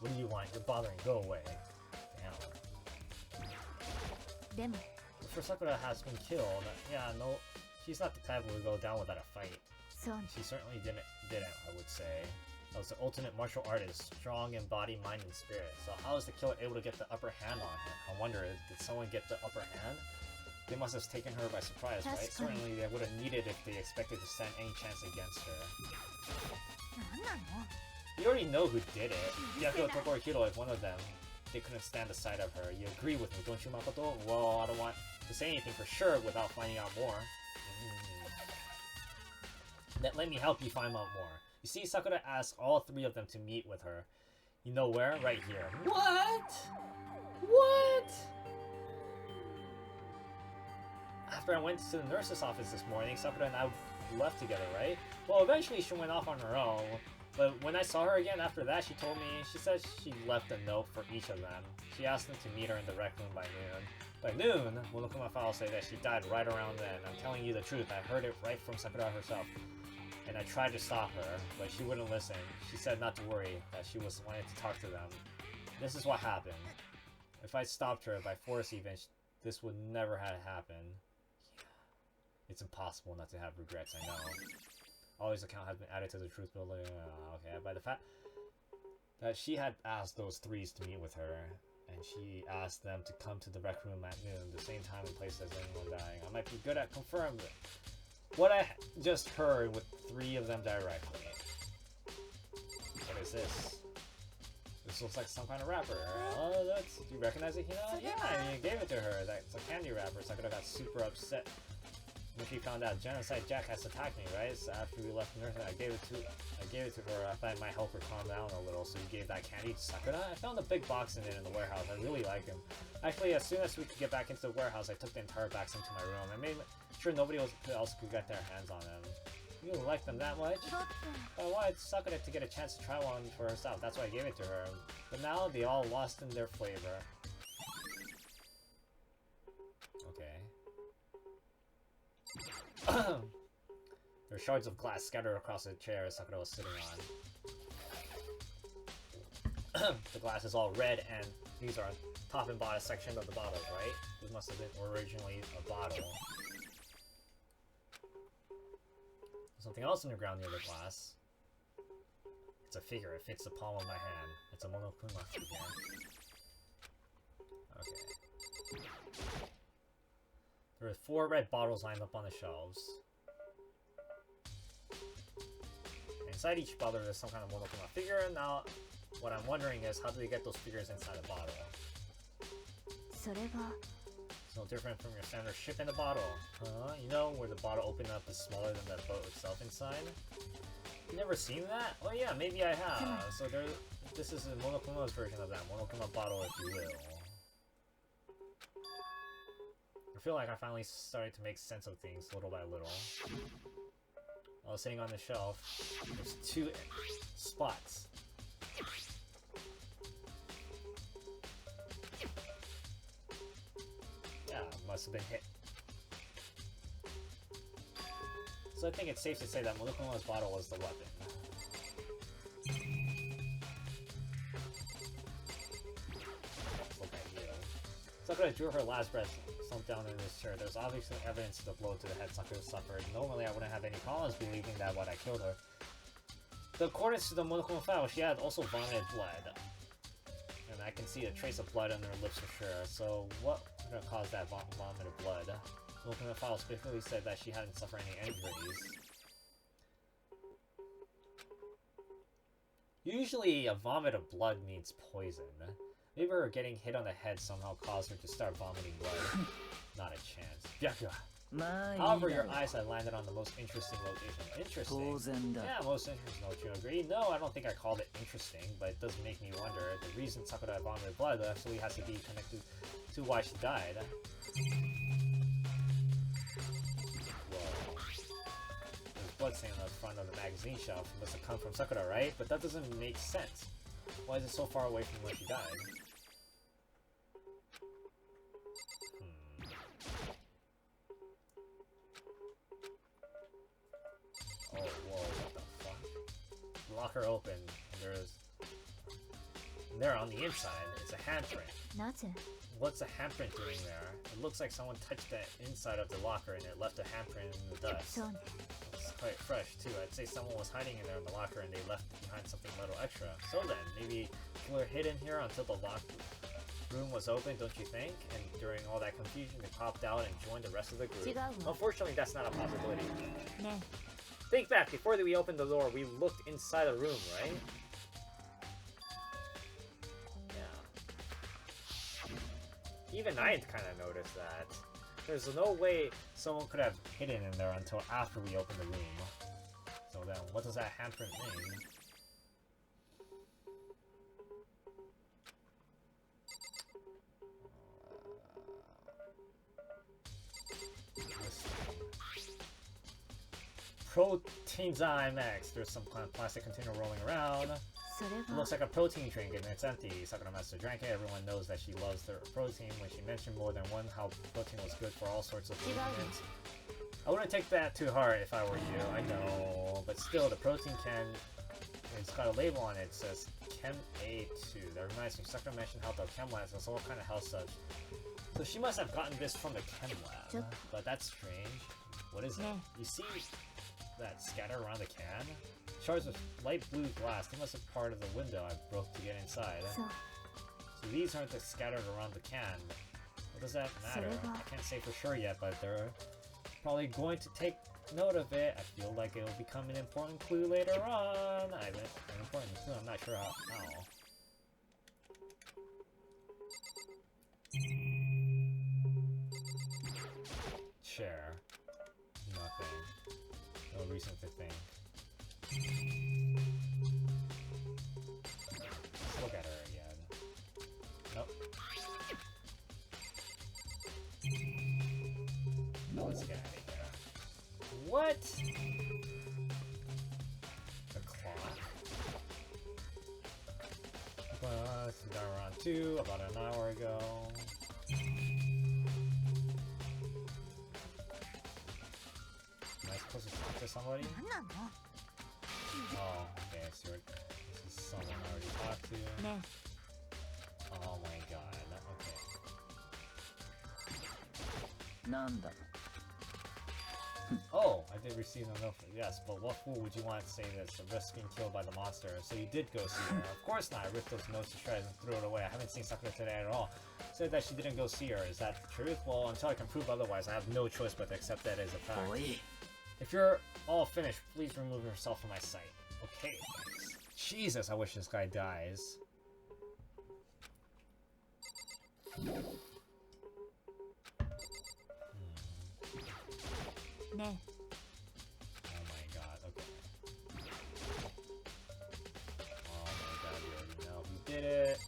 What do you want? You're bothering. Go away. Damn. For Sakura has been killed. Yeah, no, she's not the type who would go down without a fight. She certainly didn't, I would say. That was the ultimate martial artist, strong in body, mind, and spirit. So how is the killer able to get the upper hand on him? I wonder, did someone get the upper hand? They must have taken her by surprise, right? Certainly they would have needed if they expected to stand any chance against her. You already know who did it. Yakuo, Toko, or Hiro, if one of them, they couldn't stand the sight of her. You agree with me, don't you, Makoto? Well, I don't want to say anything for sure without finding out more. Let me help you find out more. You see, Sakura asked all three of them to meet with her. You know where? Right here. What? What? After I went to the nurse's office this morning, Sakura and I left together, right? Well, eventually she went off on her own. But when I saw her again after that, she told me, she said she left a note for each of them. She asked them to meet her in the rec room by noon. By noon, Monokuma files say that she died right around then. I'm telling you the truth, I heard it right from Sakura herself. And I tried to stop her, but she wouldn't listen. She said not to worry, that she was wanting to talk to them. This is what happened. If I stopped her, by force even, this would never have happened. Yeah. It's impossible not to have regrets, I know. Always account has been added to the truth building. Okay, by the fact that she had asked those threes to meet with her, and she asked them to come to the rec room at noon, the same time and place as anyone dying. I might be good at confirming what I just heard with three of them directly. What is this? This looks like some kind of wrapper. Oh, that's, do you recognize it, Hina? Yeah, I mean, you gave it to her. That's a candy wrapper, so I could have got super upset when she found out Genocide Jack has attacked me, right? So after we left the nurse, I gave it to her. I thought it might help her calm down a little, so you gave that candy to Sakura. I found a big box in it in the warehouse. I really like them. Actually, as soon as we could get back into the warehouse, I took the entire box into my room. I made sure nobody else could get their hands on them. You like them that much? I wanted Sakura to get a chance to try one for herself. That's why I gave it to her. But now they all lost in their flavor. Okay. There are shards of glass scattered across the chair Sakura was sitting on. The glass is all red, and these are top and bottom section of the bottles, right? This must have been originally a bottle. There's something else underground near the glass. It's a figure. It fits the palm of my hand. It's a Monokuma figure. Okay. There are 4 red bottles lined up on the shelves. Inside each bottle there's some kind of Monokuma figure. Now, what I'm wondering is, how do they get those figures inside a bottle? It's no different from your standard ship in a bottle. You know, where the bottle opened up is smaller than the boat itself inside? You never seen that? Oh yeah, maybe I have. So this is a Monokuma's version of that. Monokuma bottle, if you will. I feel like I finally started to make sense of things little by little. I was sitting on the shelf. There's 2 spots. Yeah, must have been hit. So I think it's safe to say that Monokuma's bottle was the weapon. Look at you. Sakura drew her last breath, slumped down in his chair. There's obviously evidence of the blow to the head Sakura suffered. Normally I wouldn't have any problems believing that what I killed her. But according to the Monokuma file, she had also vomited blood. And I can see a trace of blood on her lips for sure. So what could have caused that vomit of blood? The Monokuma file specifically said that she hadn't suffered any injuries. Usually a vomit of blood means poison. Maybe her getting hit on the head somehow caused her to start vomiting blood. Not a chance. Byakuya! However, your eyes had landed on the most interesting location. Interesting? Yeah, most interesting, don't you agree? No, I don't think I called it interesting, but it does make me wonder. The reason Sakura vomited blood actually has to be connected to why she died. Whoa. There's blood stain on the front of the magazine shelf. It must have come from Sakura, right? But that doesn't make sense. Why is it so far away from where she died? Oh locker open, and there on the inside, it's a handprint. なぜ What's a handprint doing there? It looks like someone touched the inside of the locker and it left a handprint in the dust. そうね It's quite fresh too. I'd say someone was hiding in there in the locker and they left behind something a little extra. So then, maybe killer hid in here until the locked room was open, don't you think? And during all that confusion, they popped out and joined the rest of the group. 違うわ Unfortunately, that's not a possibility. ね Think back, before we opened the door, we looked inside the room, right? Yeah. Even I kind of noticed that. There's no way someone could have hidden in there until after we opened the room. So then, what does that handprint mean? Proteinzyme X. There's some kind of plastic container rolling around. それ It は looks like a protein drink and it's empty. Sakura Master drank it. Everyone knows that she loves their protein when she mentioned more than one how protein was good for all sorts of movements. I wouldn't take that too hard if I were you, I know. But still, the protein can... It's got a label on it. It says Chem A2. That reminds me, Sakura mentioned how the Chem Labs has all kind of health stuff. So she must have gotten this from the Chem Lab. But that's strange. What is it? Yeah. You see that scatter around the can? Shards of light blue glass. They must have part of the window I broke to get inside. そう So these aren't scattered around the can. What does that matter? I can't say for sure yet, but they're probably going to take note of it. I feel like it will become an important clue later on. An important clue, I'm not sure how. Chair. Nothing. No reason to think. Let's look at her again. Nope. No, let's get out of here. What? The clock? It's down around 2, about an hour ago. Am I supposed to talk to somebody? 何なの Oh, okay, so this is someone I already talked to. ね Oh my god, okay. なんだ Oh, I did receive a note. Yes, but what fool would you want to say this? A risk being killed by the monster. So you did go see her. Of course not. I ripped those notes to shreds and threw it away. I haven't seen Sakura today at all. Said that she didn't go see her. Is that the truth? Well, until I can prove otherwise, I have no choice but to accept that as a fact. おい If you're all finished, please remove yourself from my sight. Okay. Jesus, I wish this guy dies. ね Oh my god, okay. Oh my god, we already know who did it.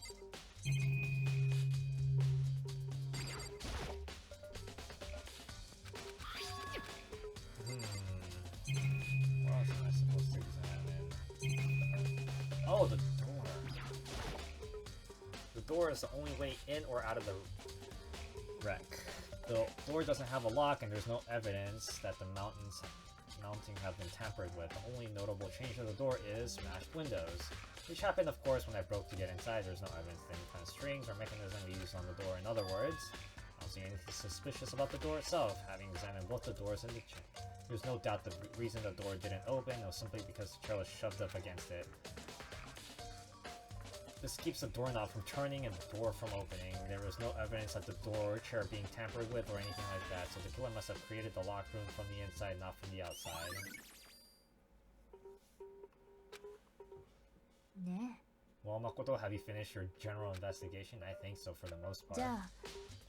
What else am I supposed to examine? Oh, the door. The door is the only way in or out of the wreck. The door doesn't have a lock and there's no evidence that the mounting have been tampered with. The only notable change to the door is smashed windows, which happened of course when I broke to get inside. There's no evidence of any kind of strings or mechanism we used on the door. In other words, I don't see anything suspicious about the door itself, having examined both the doors and the chain. There's no doubt the reason the door didn't open was simply because the chair was shoved up against it. This keeps the doorknob from turning and the door from opening. There was no evidence of the door or chair being tampered with or anything like that, so the killer must have created the locked room from the inside, not from the outside. ね Well, Makoto, have you finished your general investigation? I think so for the most part. じゃあ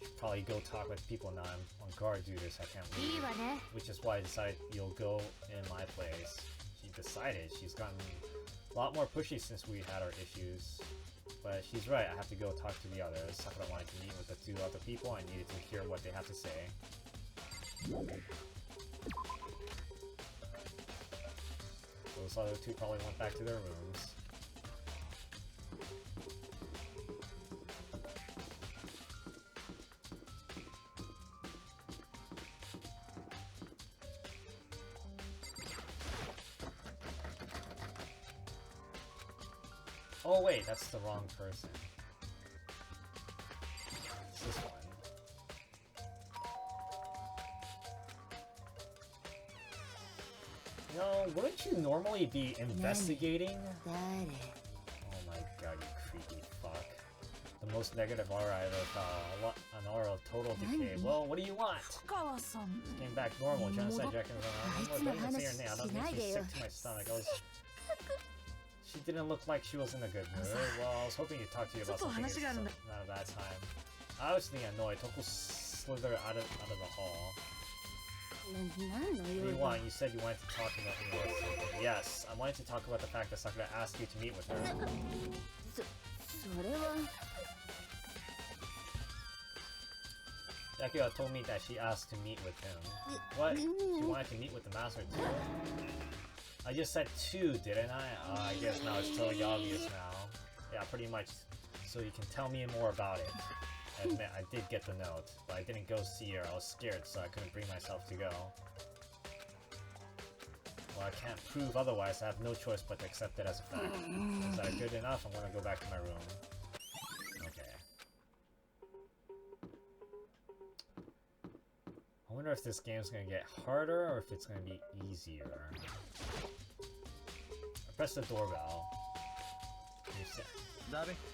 Should probably go talk with people now. I'm on guard due to this. I can't いい leave. わね Which is why I decided you'll go in my place. She decided. She's gotten a lot more pushy since we had our issues. But she's right, I have to go talk to the others. Sakura wanted to meet with the 2 other people. I needed to hear what they have to say. Those other 2 probably went back to their rooms. Oh wait, that's the wrong person. It's this one. No, wouldn't you normally be investigating? Oh my god, you creepy fuck. The most negative aura I've ever found. An aura of total decay. Well, what do you want? Came back normal. Genocide Jackson. Don't even say your name. I don't make me sick to my stomach. She didn't look like she was in a good mood. Well, I was hoping to talk to you about something. It's not a bad time. I was getting annoyed. Toko slithered out of the hall. What do you want? You said you wanted to talk about me or something. Yes, I wanted to talk about the fact that Sakura asked you to meet with her. Yakira told me that she asked to meet with him. What? She wanted to meet with the master too? I just said two, didn't I? I guess now it's totally obvious now. Yeah, pretty much. So you can tell me more about it. I admit, I did get the note, but I didn't go see her. I was scared, so I couldn't bring myself to go. Well, I can't prove otherwise. I have no choice but to accept it as a fact. Is that good enough? I'm gonna go back to my room. Okay. I wonder if this game's gonna get harder or if it's gonna be easier. I pressed the doorbell.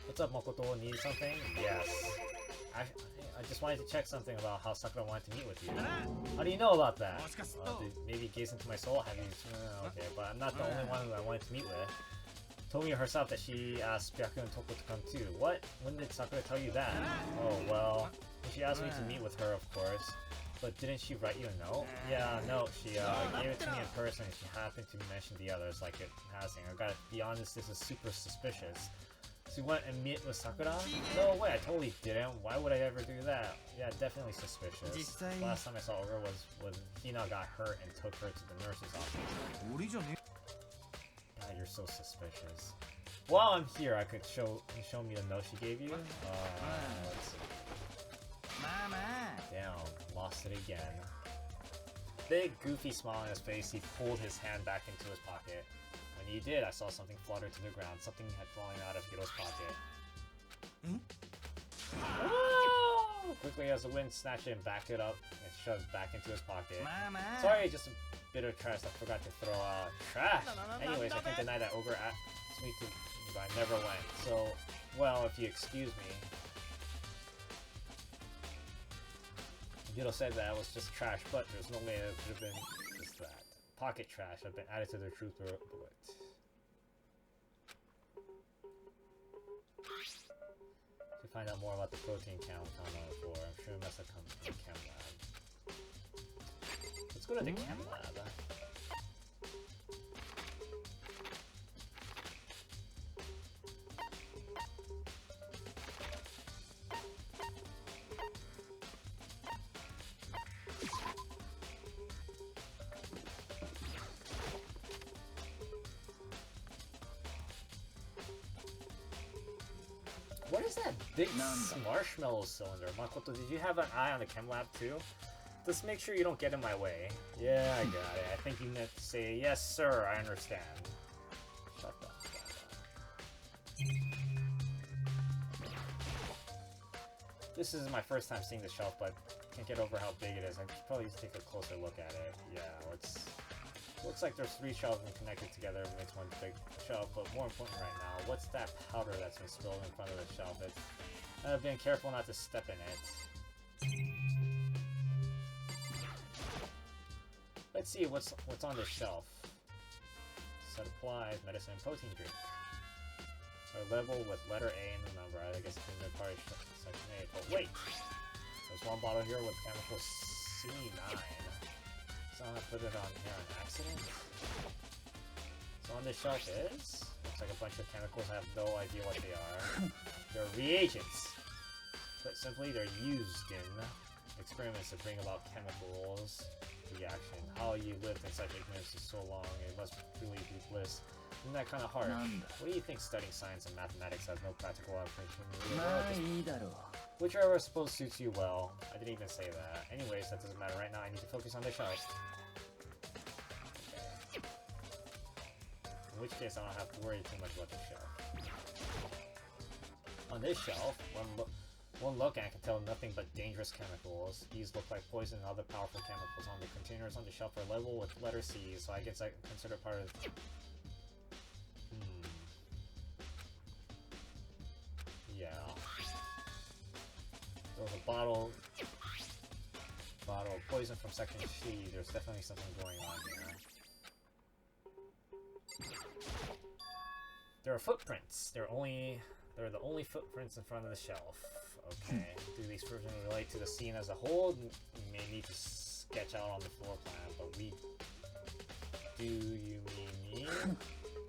What's up, Makoto? Need something? Yes. I just wanted to check something about how Sakura wanted to meet with you. How do you know about that? Maybe gaze into my soul? Have you... okay, but I'm not the only one who I wanted to meet with. Told me herself that she asked Byaku and Toko to come too. What? When did Sakura tell you that? Oh, well... She asked me to meet with her, of course. But didn't she write you a note? Yeah, no, she gave it to me in person and she happened to mention the others like it passing. I gotta be honest, this is super suspicious. So you went and meet with Sakura? No way, I totally didn't. Why would I ever do that? Yeah, definitely suspicious. Last time I saw her was when Hina got hurt and took her to the nurse's office. God, you're so suspicious. While I'm here, I could show me the note she gave you? Let's see. Damn, lost it again. Big goofy smile on his face, he pulled his hand back into his pocket. When he did, I saw something flutter to the ground. Something had fallen out of Hiro's pocket. Oh! Quickly as the wind snatched it and backed it up and shoved back into his pocket. Sorry, just a bit of trash I forgot to throw out. Trash! Anyways, I can't deny that Ogre asked me to, but I never went. So, well, if you excuse me. Hiro said that it was just trash, but there's no way it could have been just that. Pocket trash have been added to their truth bullet. To find out more about the protein count on the floor, I'm sure it must have come from the chem lab. Let's go to the chem lab. What is that big marshmallow cylinder? Makoto, did you have an eye on the chem lab too? Just make sure you don't get in my way. Yeah, I got it. I think you meant to say, yes sir, I understand. Shut up. This is my first time seeing the shelf, but I can't get over how big it is. I should probably take a closer look at it. Yeah, looks like there's 3 shelves and connected together makes one big shelf, but more important right now, what's that powder that's been spilled in front of the shelf? I've been careful not to step in it. Let's see what's on this shelf. Set applies, medicine, protein drink. A label with letter A and the number. I guess it's in the party section 8. But wait! There's one bottle here with chemical C9. Someone put it on here on accident. So on this shelf is... looks like a bunch of chemicals. I have no idea what they are. They're reagents. Put simply, they're used in experiments to bring about chemicals reaction. How you lived in such ignorance for so long, it must truly be bliss. Isn't that kind of hard? What do you think studying science and mathematics has no practical application? Whichever I suppose suits you well. I didn't even say that. Anyways, that doesn't matter right now. I need to focus on the shelf. Okay. In which case, I don't have to worry too much about the shelf. On this shelf, one look and I can tell nothing but dangerous chemicals. These look like poison and other powerful chemicals. On the containers on the shelf are labeled with letter C, so I guess I consider part of... Yeah. There was a bottle of poison from section C. There's definitely something going on here. There are footprints. They're the only footprints in front of the shelf. Okay. Do these footprints relate to the scene as a whole? We may need to sketch out on the floor plan, but we... Do you mean me?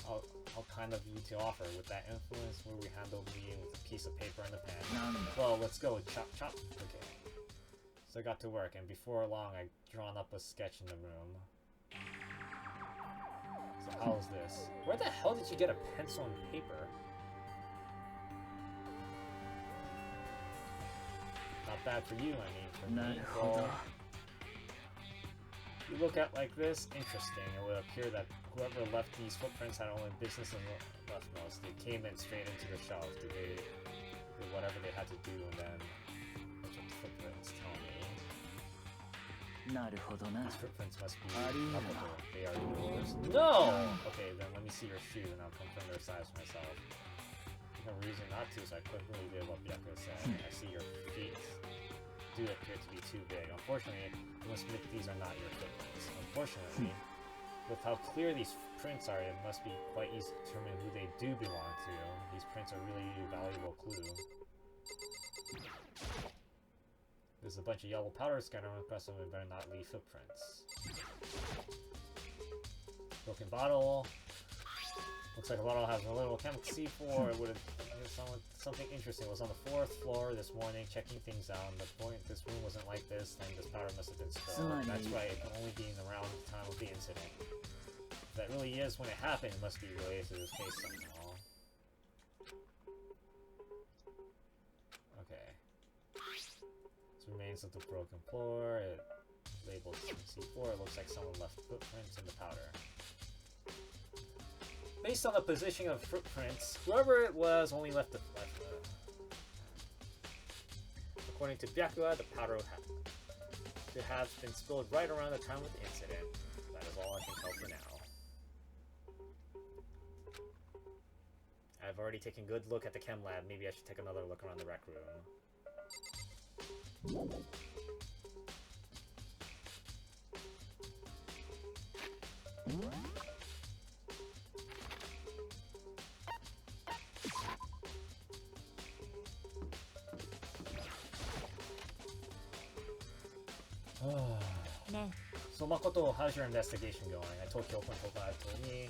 I'll kind of you to offer. With that influence, will we handle me with a piece of paper and a pen? Well, let's go. Chop, chop. Okay. So I got to work, and before long, I drawn up a sketch in the room. So how's this? Where the hell did you get a pencil and paper? Not bad for you, I mean, for me. Well, you look at like this, interesting. It would appear that whoever left these footprints had only business and leftmost. They came in straight into the shelf. They did whatever they had to do, and then that's what the footprints tell me. These footprints must be replicable. They are yours? No! Okay, then let me see your shoe and I'll confirm their size myself. There's no reason not to, so I quickly did what Byakuya said. I see your feet do appear to be too big. Unfortunately, you must admit these are not your footprints. Unfortunately, with how clear these prints are, it must be quite easy to determine who they do belong to. These prints are really a valuable clue. There's a bunch of yellow powder scattered across them, we better not leave footprints. Broken bottle. Looks like a bottle has a little chemical C4. It would have something interesting. It was on the 4th floor this morning, checking things out. The point this room wasn't like this, then this powder must have been spilled. That's right, it can only be in around the time of the incident. If that really is when it happened, it must be related to this case somehow. Okay. Remains of the broken floor. It labeled C4. It looks like someone left footprints in the powder. Based on the position of footprints, whoever it was only left the According to Byakuya, the powder should have been spilled right around the time of the incident. That is all I can tell for now. I've already taken a good look at the chem lab. Maybe I should take another look around the rec room. So Makoto, how's your investigation going? I told Kyoko and Tokai told me.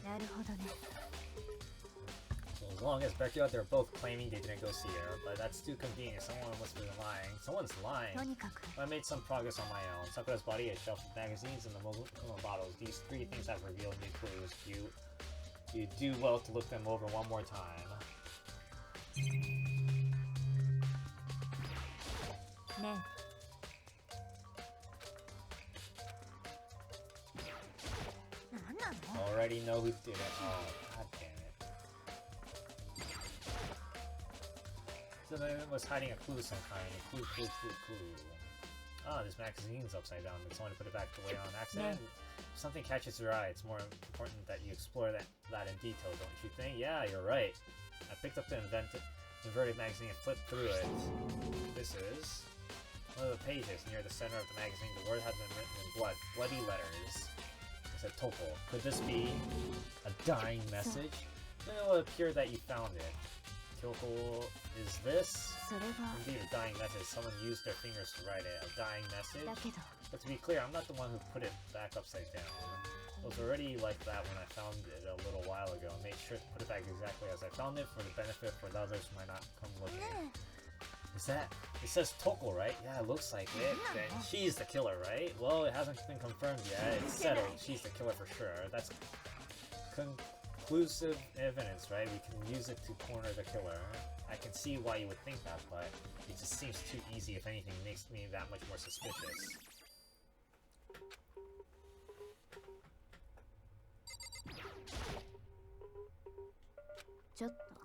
So as long as Byakuya, they're both claiming they didn't go see her, but that's too convenient. Someone must be lying. Someone's lying. I made some progress on my own. Sakura's body, a shelf of magazines, and the Mogumo bottles. These 3 things have revealed new clues. You do well to look them over one more time. Already know who did it. Oh, god damn it. So then it was hiding a clue of some kind. A clue. Ah, this magazine's upside down. It's only to put it back the way on accident. If something catches your eye, it's more important that you explore that in detail, don't you think? Yeah, you're right. I picked up the inverted magazine and flipped through it. This is one of the pages near the center of the magazine. The word had been written in bloody letters. It said Toko. Could this be a dying message? Then it will appear that you found it. Kyoko, is this? Indeed a dying message. Someone used their fingers to write it. A dying message? But to be clear, I'm not the one who put it back upside down. It was already like that when I found it a little while ago. I made sure to put it back exactly as I found it for the benefit for the others who might not come looking. Is that... It says Toko, right? Yeah, it looks like it. Then she's the killer, right? Well, it hasn't been confirmed yet. It's settled. She's the killer for sure. That's conclusive evidence, right? We can use it to corner the killer. I can see why you would think that, but it just seems too easy. If anything, it makes me that much more suspicious.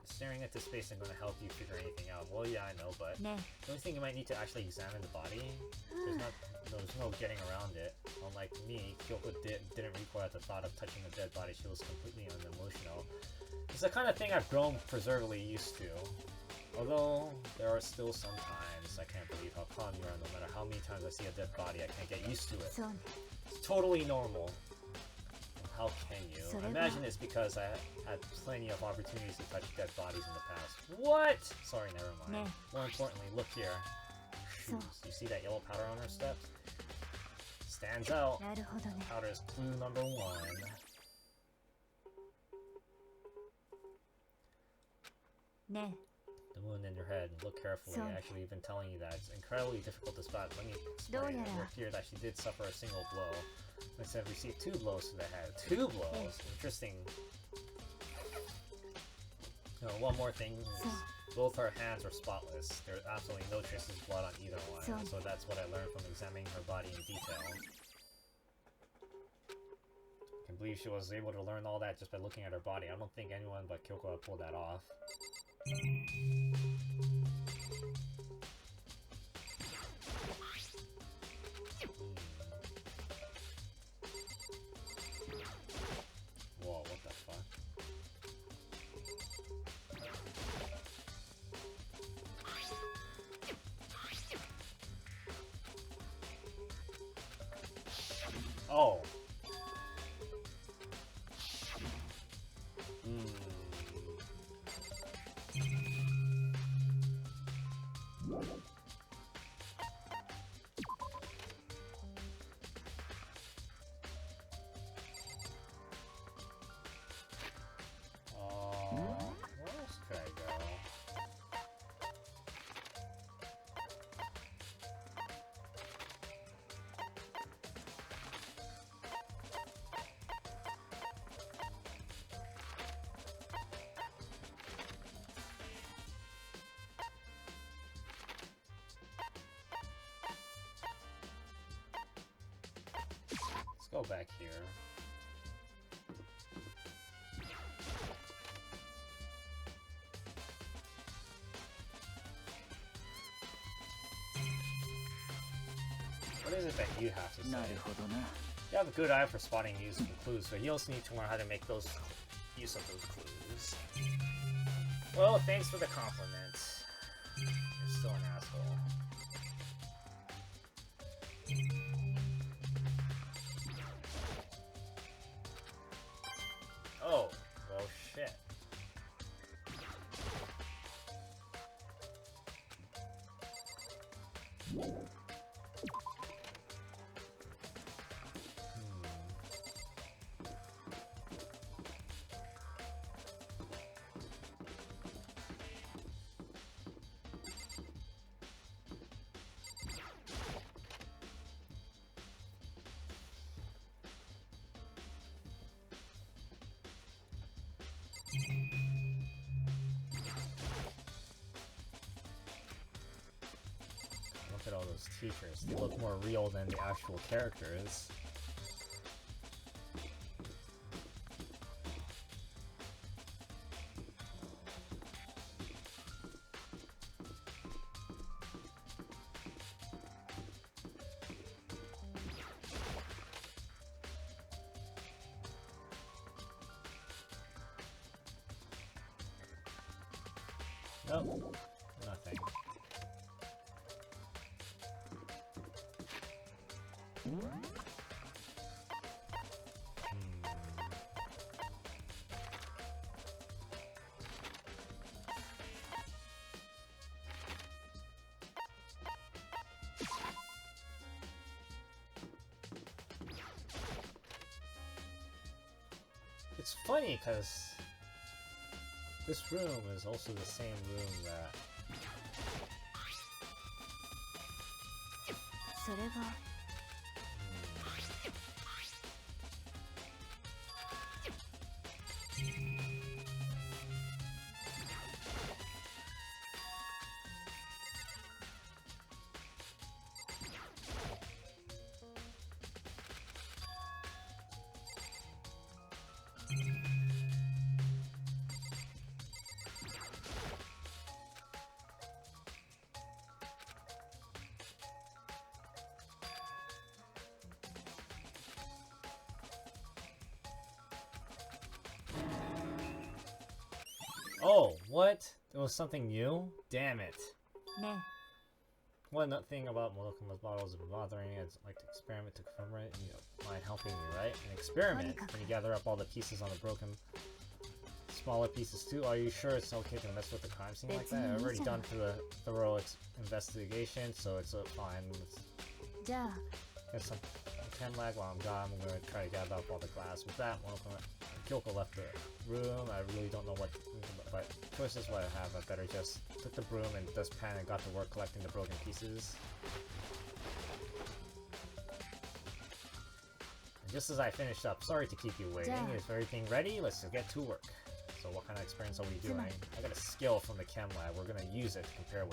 staring into space isn't going to help you figure anything out. Well, yeah, I know, but the only thing you might need to actually examine the body. There's no getting around it. Unlike me, Kyoko didn't recoil at the thought of touching a dead body. She was completely unemotional. It's the kind of thing I've grown preservedly used to. Although, there are still some times I can't believe how calm you are. No matter how many times I see a dead body, I can't get used to it. It's totally normal. How can you? I imagine it's because I had plenty of opportunities to touch dead bodies in the past. What? Sorry, never mind. More importantly, look here. Shoes. You see that yellow powder on her steps? Stands out. Powder is clue number 1. The moon in your head. Look carefully. Actually, even telling you that it's incredibly difficult to spot. Let me explain. It would appear that she did suffer a single blow. Instead of received 2 blows to the head. 2 blows? Interesting. One more thing is both her hands were spotless. There's absolutely no traces of blood on either one. So that's what I learned from examining her body in detail. I can believe she was able to learn all that just by looking at her body. I don't think anyone but Kyoko would pull that off. Whoa, what the fuck? Oh! Where else could I go? Let's go back here. What is it that you have to say? You have a good eye for spotting useful clues, but you also need to learn how to make use of those clues. Well, thanks for the compliment. You're still an asshole. Oh, well shit. Look at all those teachers. They look more real than the actual characters. Nope, nothing. It's funny because this room is also the same room that... Oh, what? There was something new? Damn it. Ne. One thing about Monokuma's bottles is bothering me. I'd like to experiment to confirm it, and you don't mind helping me, right? An experiment? Can you gather up all the pieces on the broken smaller pieces too? Are you sure it's okay to mess with the crime scene like that? I've already done the thorough investigation, so it's fine. There's some chem lag while I'm gone. I'm gonna try to gather up all the glass. With that, Kyoko left the room. I really don't know what, but choice is what I have. I better just took the broom and dustpan and got to work collecting the broken pieces. And just as I finished up, sorry to keep you waiting. Is everything ready? Let's just get to work. So what kind of experience are we doing? I got a skill from the chem lab. We're gonna use it to compare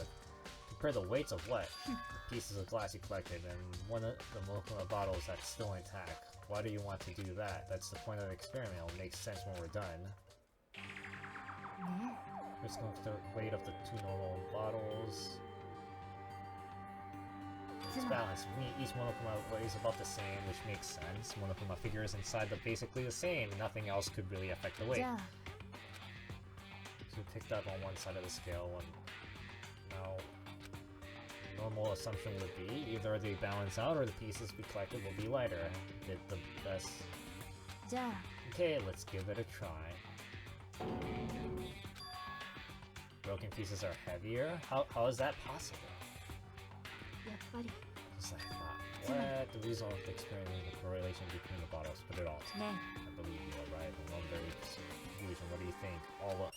the weights of what? The pieces of glass you collected and one of the Monokuma bottles that's still intact. Why do you want to do that? That's the point of the experiment. It'll make sense when we're done. Just going to the weight of the two normal bottles. It's balanced. Each Monokuma weighs about the same, which makes sense. Monokuma figures inside the basically the same. Nothing else could really affect the weight. So we picked up on one side of the scale, and now normal assumption would be either they balance out or the pieces we collected will be lighter. Did the best. Okay, let's give it a try. Broken pieces are heavier? How is that possible? Just like that. What? The result of the experiment is the correlation between the bottles. Put it all together. I believe you are right. One very conclusion. What do you think? All up.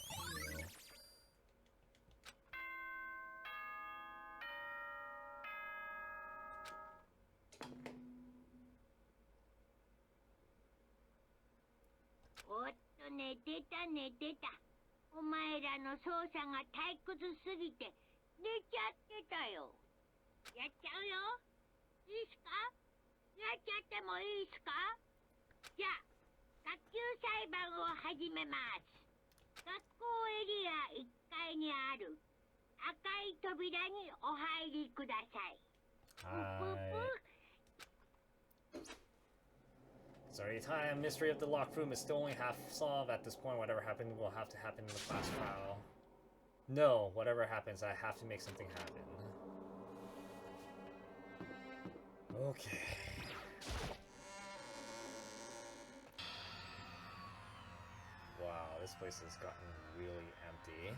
Sorry, time. Mystery of the locked room is still only half solved at this point. Whatever happened will have to happen in the class trial. No, whatever happens, I have to make something happen. Okay. Wow, this place has gotten really empty.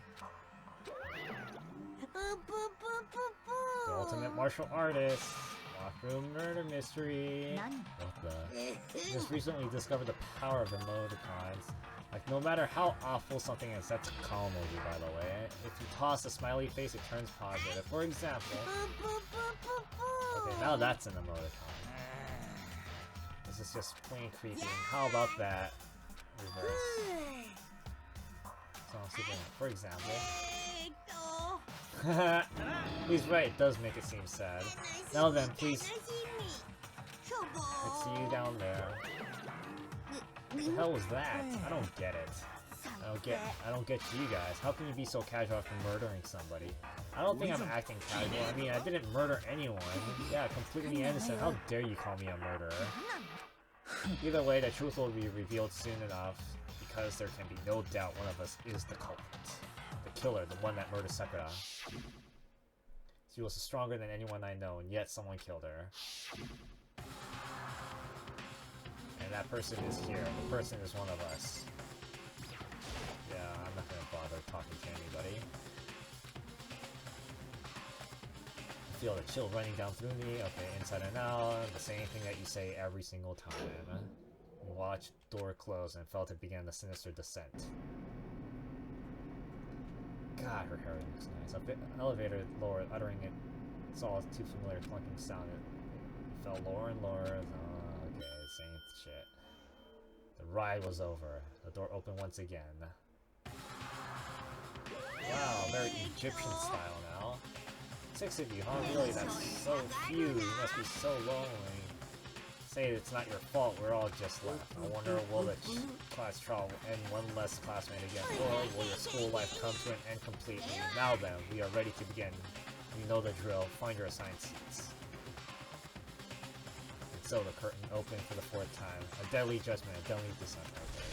The ultimate martial artist. Locked room murder mystery. What the? Just recently discovered the power of the emoticons. Like, no matter how awful something is, that's a calm emoji, by the way. If you toss a smiley face, it turns positive. For example... Okay, now that's an emoticon. This is just plain creepy. How about that? Reverse. So I'm sleeping. For example... He's right, it does make it seem sad. Now then, please... Let's see you down there. What the hell was that? I don't get it. I don't get you guys. How can you be so casual after murdering somebody? I don't think I'm acting casual. I mean, I didn't murder anyone. Yeah, completely innocent. How dare you call me a murderer? Either way, the truth will be revealed soon enough, because there can be no doubt one of us is the culprit. The killer, the one that murdered Sakura. She was stronger than anyone I know, and yet someone killed her. And that person is here. The person is one of us. Yeah, I'm not gonna bother talking to anybody. I feel the chill running down through me. Okay, inside and out. The same thing that you say every single time. Watched door close and felt it began the sinister descent. God, her hair looks nice. Up the elevator lower, uttering it. It's all too familiar clunking sound. It fell lower and lower. Okay, same shit. The ride was over. The door opened once again. Wow, very Egyptian style now. 6 of you, huh? Really, that's so few. You must be so lonely. Say it's not your fault, we're all just left. I wonder, will the class trial end one less classmate again, or will your school life come to an end completely? Now then, we are ready to begin. You know the drill. Find your assigned seats. And so the curtain opened for the 4th time. A deadly judgment, a deadly descent. Okay.